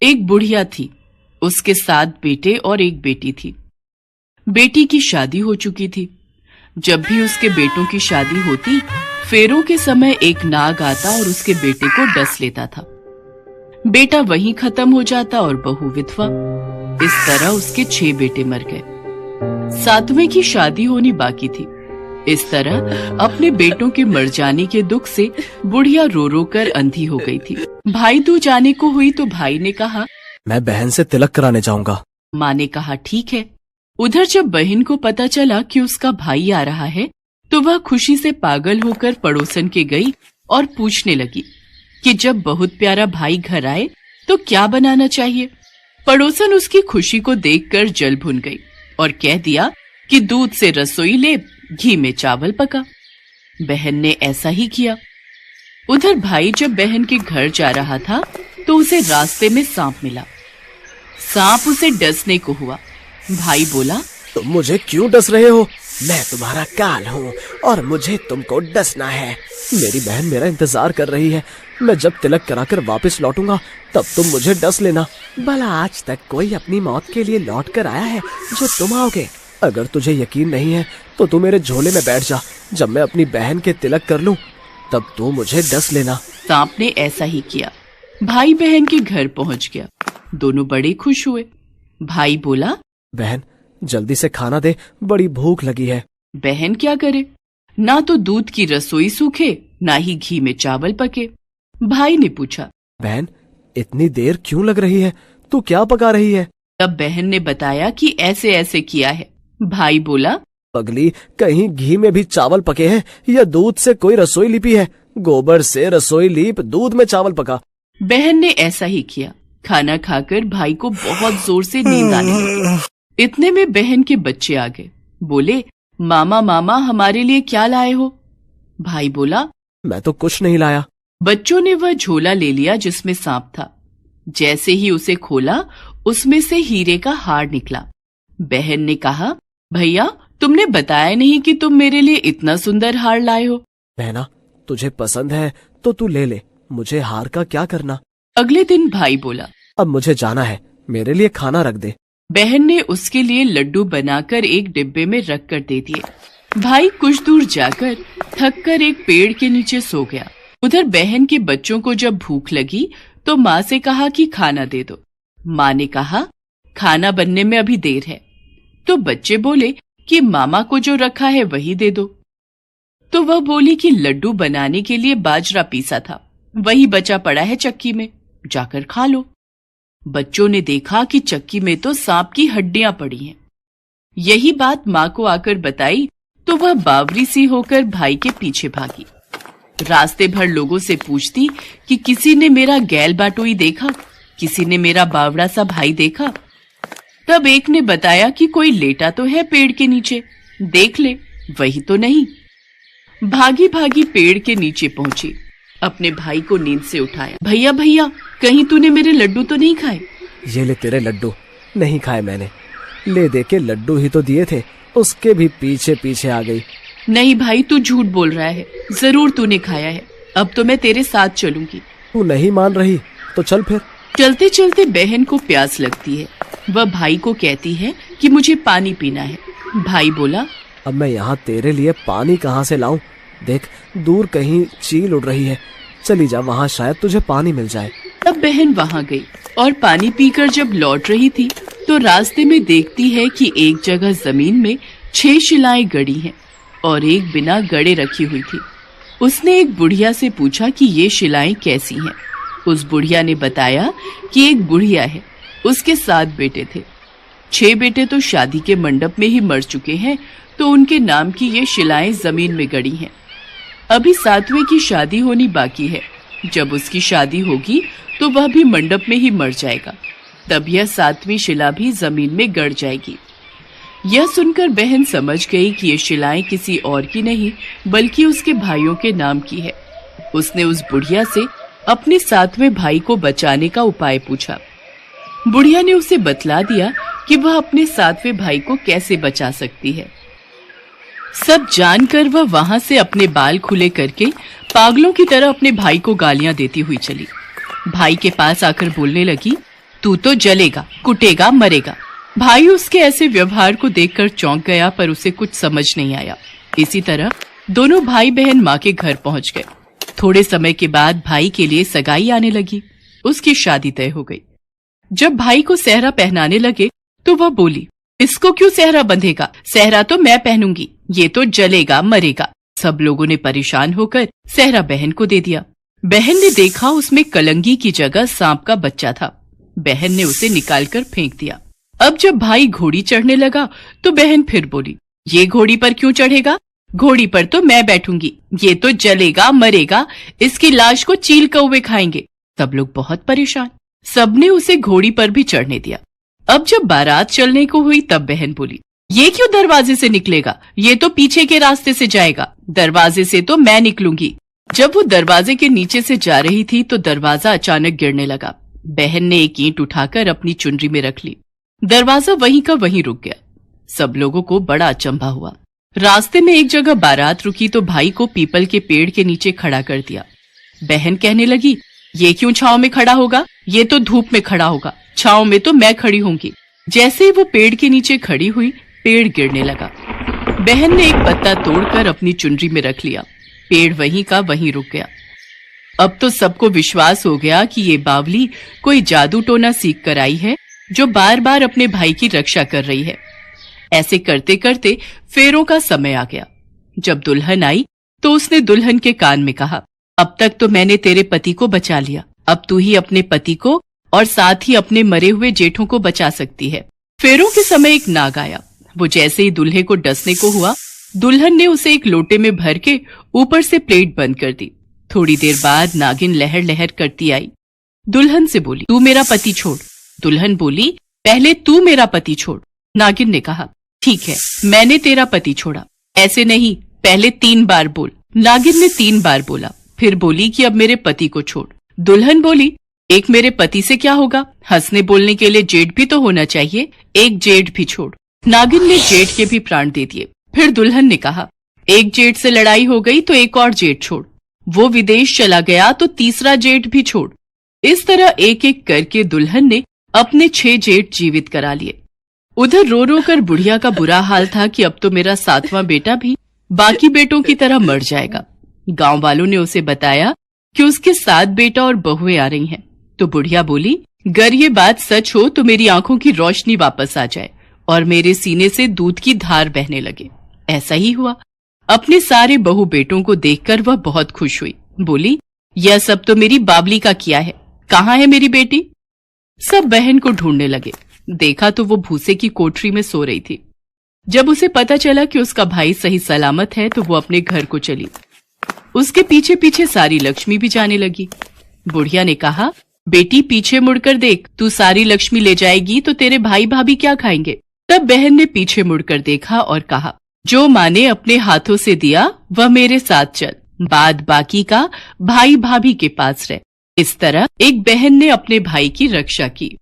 एक बुढ़िया थी, उसके 7 बेटे और एक बेटी थी। बेटी की शादी हो चुकी थी। जब भी उसके बेटों की शादी होती, फेरों के समय एक नाग आता और उसके बेटे को डस लेता था। बेटा वहीं खत्म हो जाता और बहू विधवा। इस तरह उसके 6 बेटे मर गए। 7वें की शादी होनी बाकी थी। इस तरह अपने बेटों के मर जाने के दुख से बुढ़िया रो रो कर अंधी हो गई थी। भाई दूज जाने को हुई तो भाई ने कहा, मैं बहन से तिलक कराने जाऊंगा। माँ ने कहा, ठीक है। उधर जब बहन को पता चला कि उसका भाई आ रहा है, तो वह खुशी से पागल होकर पड़ोसन के गई और पूछने लगी कि जब बहुत प्यारा भाई घर आए तो क्या बनाना चाहिए। पड़ोसन उसकी खुशी को देखकर जल भुन गई और कह दिया कि दूध से रसोई ले, घी में चावल पका। बहन ने ऐसा ही किया। उधर भाई जब बहन के घर जा रहा था तो उसे रास्ते में सांप मिला। सांप उसे डसने को हुआ। भाई बोला, तुम मुझे क्यों डस रहे हो? मैं तुम्हारा काल हूँ और मुझे तुमको डसना है। मेरी बहन मेरा इंतजार कर रही है। मैं जब तिलक कराकर वापस लौटूंगा तब तुम मुझे डस लेना। भला आज तक कोई अपनी मौत के लिए लौट कर आया है जो तुम आओगे? अगर तुझे यकीन नहीं है तो तू मेरे झोले में बैठ जा। जब मैं अपनी बहन के तिलक कर लूं तब तू मुझे डस लेना। सांप ने ऐसा ही किया। भाई बहन के घर पहुंच गया। दोनों बड़े खुश हुए। भाई बोला, बहन जल्दी से खाना दे, बड़ी भूख लगी है। बहन क्या करे, ना तो दूध की रसोई सूखे, ना ही घी में चावल पके। भाई ने पूछा, बहन इतनी देर क्यों लग रही है? तू क्या पका रही है? तब बहन ने बताया कि ऐसे ऐसे किया है। भाई बोला, पगली, कहीं घी में भी चावल पके हैं या दूध से कोई रसोई लिपी है? गोबर से रसोई लीप, दूध में चावल पका। बहन ने ऐसा ही किया। खाना खाकर भाई को बहुत जोर से नींद आने लगी। इतने में बहन के बच्चे आ गए। बोले, मामा मामा हमारे लिए क्या लाए हो? भाई बोला, मैं तो कुछ नहीं लाया। बच्चों ने वह झोला ले लिया जिसमें सांप था। जैसे ही उसे खोला, उसमें से हीरे का हार निकला। बहन ने कहा, भैया तुमने बताया नहीं कि तुम मेरे लिए इतना सुंदर हार लाए हो। बहना, तुझे पसंद है तो तू ले ले, मुझे हार का क्या करना। अगले दिन भाई बोला, अब मुझे जाना है, मेरे लिए खाना रख दे। बहन ने उसके लिए लड्डू बनाकर एक डिब्बे में रख कर दे दिए। भाई कुछ दूर जाकर थक कर एक पेड़ के नीचे सो गया। उधर बहन के बच्चों को जब भूख लगी तो माँ से कहा कि खाना दे दो। माँ ने कहा, खाना बनने में अभी देर है। तो बच्चे बोले कि मामा को जो रखा है वही दे दो। तो वह बोली कि लड्डू बनाने के लिए बाजरा पीसा था, वही बचा पड़ा है चक्की में, जाकर खा लो। बच्चों ने देखा कि चक्की में तो सांप की हड्डियां पड़ी हैं। यही बात माँ को आकर बताई तो वह बावरी सी होकर भाई के पीछे भागी। रास्ते भर लोगों से पूछती कि किसी ने मेरा गैल बाटोई देखा, किसी ने मेरा बावड़ा सा भाई देखा। तब एक ने बताया कि कोई लेटा तो है पेड़ के नीचे, देख ले, वही तो नहीं। भागी भागी पेड़ के नीचे पहुंची। अपने भाई को नींद से उठाया। भैया भैया, कहीं तूने मेरे लड्डू तो नहीं खाए? ये ले तेरे लड्डू। नहीं खाए मैंने। ले दे के लड्डू ही तो दिए थे, उसके भी पीछे पीछे आ गई। नहीं भाई, तू झूठ बोल रहा है, जरूर तूने खाया है। अब तो मैं तेरे साथ चलूंगी। तू नहीं मान रही तो चल फिर। चलते चलते बहन को प्यास लगती है। वह भाई को कहती है कि मुझे पानी पीना है। भाई बोला, अब मैं यहाँ तेरे लिए पानी कहाँ से लाऊं? देख, दूर कहीं चील उड़ रही है, चली जा, वहाँ शायद तुझे पानी मिल जाए। तब बहन वहाँ गई और पानी पीकर जब लौट रही थी तो रास्ते में देखती है कि एक जगह जमीन में 6 शिलाएं गड़ी हैं और एक बिना गड़े रखी हुई थी। उसने एक बुढ़िया से पूछा कि ये शिलाएं कैसी हैं। उस बुढ़िया ने बताया कि एक बुढ़िया है, उसके 7 बेटे थे। 6 बेटे तो शादी के मंडप में ही मर चुके हैं, तो उनके नाम की ये शिलाएं जमीन में गड़ी हैं। अभी 7वें की शादी होनी बाकी है। जब उसकी शादी होगी तो वह भी मंडप में ही मर जाएगा, तब यह 7वीं शिला भी जमीन में गड़ जाएगी। यह सुनकर बहन समझ गई कि ये शिलाएं किसी और की नहीं बल्कि उसके भाइयों के नाम की है। उसने उस बुढ़िया से अपने 7वें भाई को बचाने का उपाय पूछा। बुढ़िया ने उसे बतला दिया कि वह अपने 7वें भाई को कैसे बचा सकती है। सब जानकर वह वहां से अपने बाल खुले करके पागलों की तरह अपने भाई को गालियां देती हुई चली। भाई के पास आकर बोलने लगी, तू तो जलेगा, कुटेगा, मरेगा। भाई उसके ऐसे व्यवहार को देखकर चौंक गया, पर उसे कुछ समझ नहीं आया। इसी तरह दोनों भाई बहन माँ के घर पहुंच गए। थोड़े समय के बाद भाई के लिए सगाई आने लगी। उसकी शादी तय हो गई। जब भाई को सेहरा पहनाने लगे तो वह बोली, इसको क्यों सेहरा बंधेगा? सेहरा तो मैं पहनूंगी, ये तो जलेगा, मरेगा। सब लोगों ने परेशान होकर सेहरा बहन को दे दिया। बहन ने देखा उसमें कलंगी की जगह सांप का बच्चा था। बहन ने उसे निकालकर फेंक दिया। अब जब भाई घोड़ी चढ़ने लगा तो बहन फिर बोली, ये घोड़ी पर क्यों चढ़ेगा? घोड़ी पर तो मैं बैठूंगी, ये तो जलेगा, मरेगा, इसकी लाश को चील कौवे खाएंगे। सब लोग बहुत परेशान। सबने उसे घोड़ी पर भी चढ़ने दिया। अब जब बारात चलने को हुई तब बहन बोली, ये क्यों दरवाजे से निकलेगा? ये तो पीछे के रास्ते से जाएगा, दरवाजे से तो मैं निकलूंगी। जब वो दरवाजे के नीचे से जा रही थी तो दरवाजा अचानक गिरने लगा। बहन ने एक ईंट उठाकर अपनी चुनरी में रख ली। दरवाजा वहीं का वहीं रुक गया। सब लोगों को बड़ा अचंभा हुआ। रास्ते में एक जगह बारात रुकी तो भाई को पीपल के पेड़ के नीचे खड़ा कर दिया। बहन कहने लगी, ये क्यों छांव में खड़ा होगा? ये तो धूप में खड़ा होगा, छांव में तो मैं खड़ी होंगी। जैसे ही वो पेड़ के नीचे खड़ी हुई, पेड़ गिरने लगा। बहन ने एक पत्ता तोड़कर अपनी चुनरी में रख लिया। पेड़ वहीं का वहीं रुक गया। अब तो सबको विश्वास हो गया कि ये बावली कोई जादू टोना सीख कर आई है, जो बार बार अपने भाई की रक्षा कर रही है। ऐसे करते करते फेरों का समय आ गया। जब दुल्हन आई तो उसने दुल्हन के कान में कहा, अब तक तो मैंने तेरे पति को बचा लिया, अब तू ही अपने पति को और साथ ही अपने मरे हुए जेठों को बचा सकती है। फेरों के समय एक नाग आया। वो जैसे ही दूल्हे को डसने को हुआ, दुल्हन ने उसे एक लोटे में भर के ऊपर से प्लेट बंद कर दी। थोड़ी देर बाद नागिन लहर लहर करती आई। दुल्हन से बोली, तू मेरा पति छोड़। दुल्हन बोली, पहले तू मेरा पति छोड़। नागिन ने कहा, ठीक है, मैंने तेरा पति छोड़ा। ऐसे नहीं, पहले 3 बार बोल। नागिन ने 3 बार बोला, फिर बोली कि अब मेरे पति को छोड़। दुल्हन बोली, एक मेरे पति से क्या होगा? हंसने बोलने के लिए जेठ भी तो होना चाहिए, एक जेठ भी छोड़। नागिन ने जेठ के भी प्राण दे दिए। फिर दुल्हन ने कहा, एक जेठ से लड़ाई हो गई तो एक और जेठ छोड़। वो विदेश चला गया तो तीसरा जेठ भी छोड़। इस तरह एक एक करके दुल्हन ने अपने 6 जेठ जीवित करा लिए। उधर रो रो कर बुढ़िया का बुरा हाल था कि अब तो मेरा 7वां बेटा भी बाकी बेटों की तरह मर जाएगा। गांव वालों ने उसे बताया कि उसके 7 बेटा और बहुएं आ रही हैं। तो बुढ़िया बोली, अगर ये बात सच हो तो मेरी आंखों की रोशनी वापस आ जाए और मेरे सीने से दूध की धार बहने लगे। ऐसा ही हुआ। अपने सारे बहू बेटों को देखकर वह बहुत खुश हुई। बोली, यह सब तो मेरी बाबली का किया है, कहाँ है मेरी बेटी? सब बहन को ढूंढने लगे। देखा तो वो भूसे की कोठरी में सो रही थी। जब उसे पता चला कि उसका भाई सही सलामत है तो वो अपने घर को चली। उसके पीछे पीछे सारी लक्ष्मी भी जाने लगी। बुढ़िया ने कहा, बेटी पीछे मुड़कर देख, तू सारी लक्ष्मी ले जाएगी तो तेरे भाई भाभी क्या खाएंगे? तब बहन ने पीछे मुड़कर देखा और कहा, जो माँ ने अपने हाथों से दिया वह मेरे साथ चल, बाद बाकी का भाई भाभी के पास रह। इस तरह एक बहन ने अपने भाई की रक्षा की।